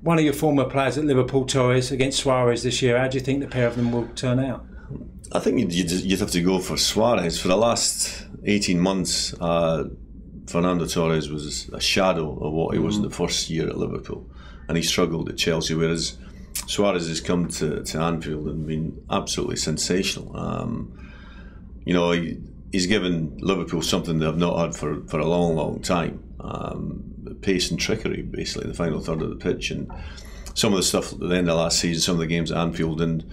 one of your former players at Liverpool, Torres, against Suárez this year. How do you think the pair of them will turn out? I think you'd have to go for Suárez. For the last 18 months, Fernando Torres was a shadow of what he was in the first year at Liverpool, and he struggled at Chelsea, whereas Suárez has come to Anfield and been absolutely sensational. You know, he's given Liverpool something they've not had for a long time. Pace and trickery, basically, the final third of the pitch, and some of the stuff at the end of last season, some of the games at Anfield, and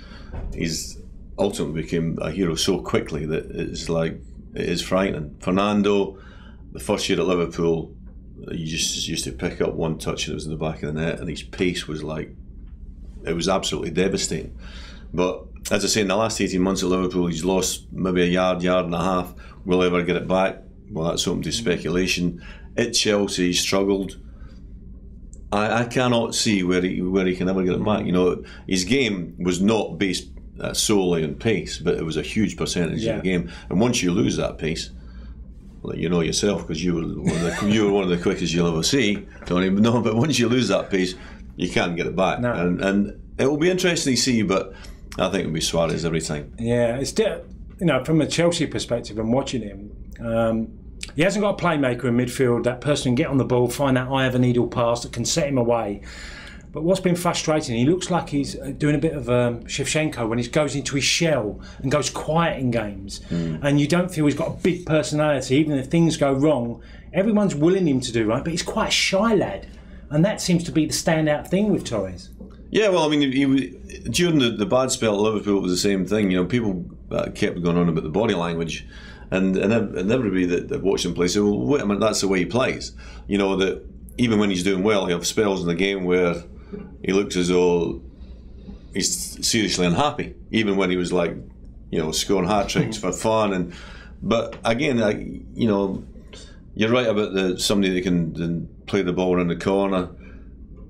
he's ultimately became a hero so quickly that it's like, it is frightening. Fernando, the first year at Liverpool, you just used to pick up one touch and it was in the back of the net, and his pace was like, it was absolutely devastating. But as I say, in the last 18 months at Liverpool, he's lost maybe a yard and a half. Will he ever get it back? Well, that's open to speculation. At Chelsea, he struggled. I cannot see where he can ever get it back. You know, his game was not based solely on pace, but it was a huge percentage of the game. And once you lose that pace, well, you know yourself, because you were one of the quickest you'll ever see, Tony. No, but once you lose that pace, you can't get it back. No. And it will be interesting to see, but I think it'll be Suárez every time. Yeah, it's you know, from a Chelsea perspective and watching him, he hasn't got a playmaker in midfield, that person can get on the ball, find that eye of a needle pass that can set him away. But what's been frustrating, he looks like he's doing a bit of Shevchenko when he goes into his shell and goes quiet in games. And you don't feel he's got a big personality. Even if things go wrong, everyone's willing him to do right, but he's quite a shy lad. And that seems to be the standout thing with Torres. Yeah, well, I mean, during the bad spell at Liverpool, it was the same thing. You know, people kept going on about the body language, and everybody that watched him play said, well, wait a minute, that's the way he plays. You know, that even when he's doing well, he have spells in the game where he looks as though he's seriously unhappy, even when he was like, you know, scoring hat tricks for fun. But again, you know, you're right about somebody that can play the ball around the corner.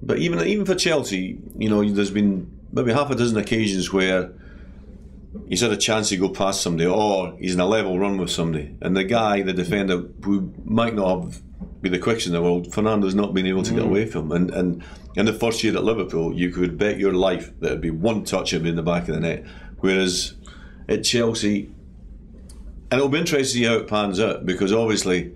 But even for Chelsea, you know, there's been maybe half a dozen occasions where he's had a chance to go past somebody, or he's in a level run with somebody, and the defender, who might not be the quickest in the world, Fernando's not been able to get away from him. And in the first year at Liverpool, you could bet your life that it'd be one touch it'd be in the back of the net. Whereas at Chelsea, and it'll be interesting to see how it pans out, because obviously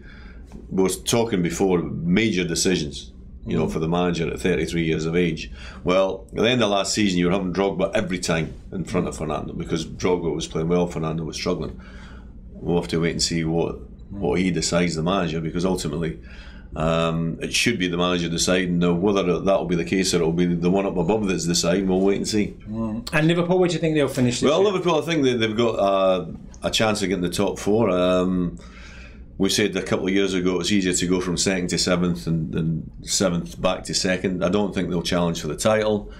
we were talking before, major decisions, you know, for the manager at 33 years of age. Well, at the end of last season, you were having Drogba every time in front of Fernando, because Drogba was playing well, Fernando was struggling. We'll have to wait and see what he decides, the manager, because ultimately it should be the manager deciding. Now, whether that'll be the case or it'll be the one up above that's deciding, we'll wait and see. And Liverpool, what do you think they'll finish this year? Liverpool, I think they've got a chance of getting the top four. We said a couple of years ago it's easier to go from second to seventh than seventh back to second. I don't think they'll challenge for the title.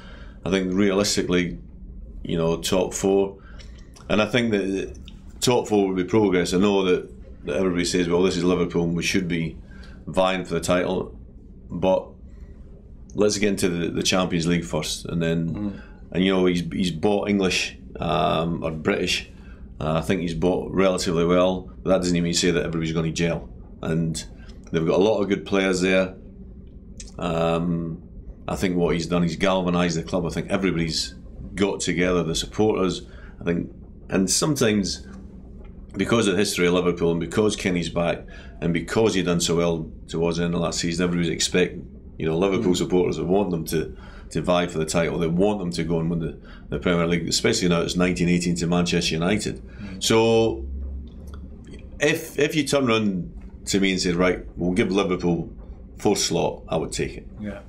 I think realistically, you know, top four. And I think that top four would be progress. I know that everybody says, well, this is Liverpool and we should be vying for the title. But let's get into the Champions League first. And then, and you know, he's bought English or British. I think he's bought relatively well, but that doesn't even say that everybody's going to gel. And they've got a lot of good players there. I think what he's done, he's galvanised the club. I think everybody's got together, the supporters. I think, and sometimes because of the history of Liverpool and because Kenny's back and because he done so well towards the end of last season, everybody's expecting, you know, Liverpool supporters that want them to vie for the title. They want them to go and win the Premier League, especially now it's 1918 to Manchester United. So if you turn around to me and say, right, we'll give Liverpool fourth slot, I would take it. Yeah.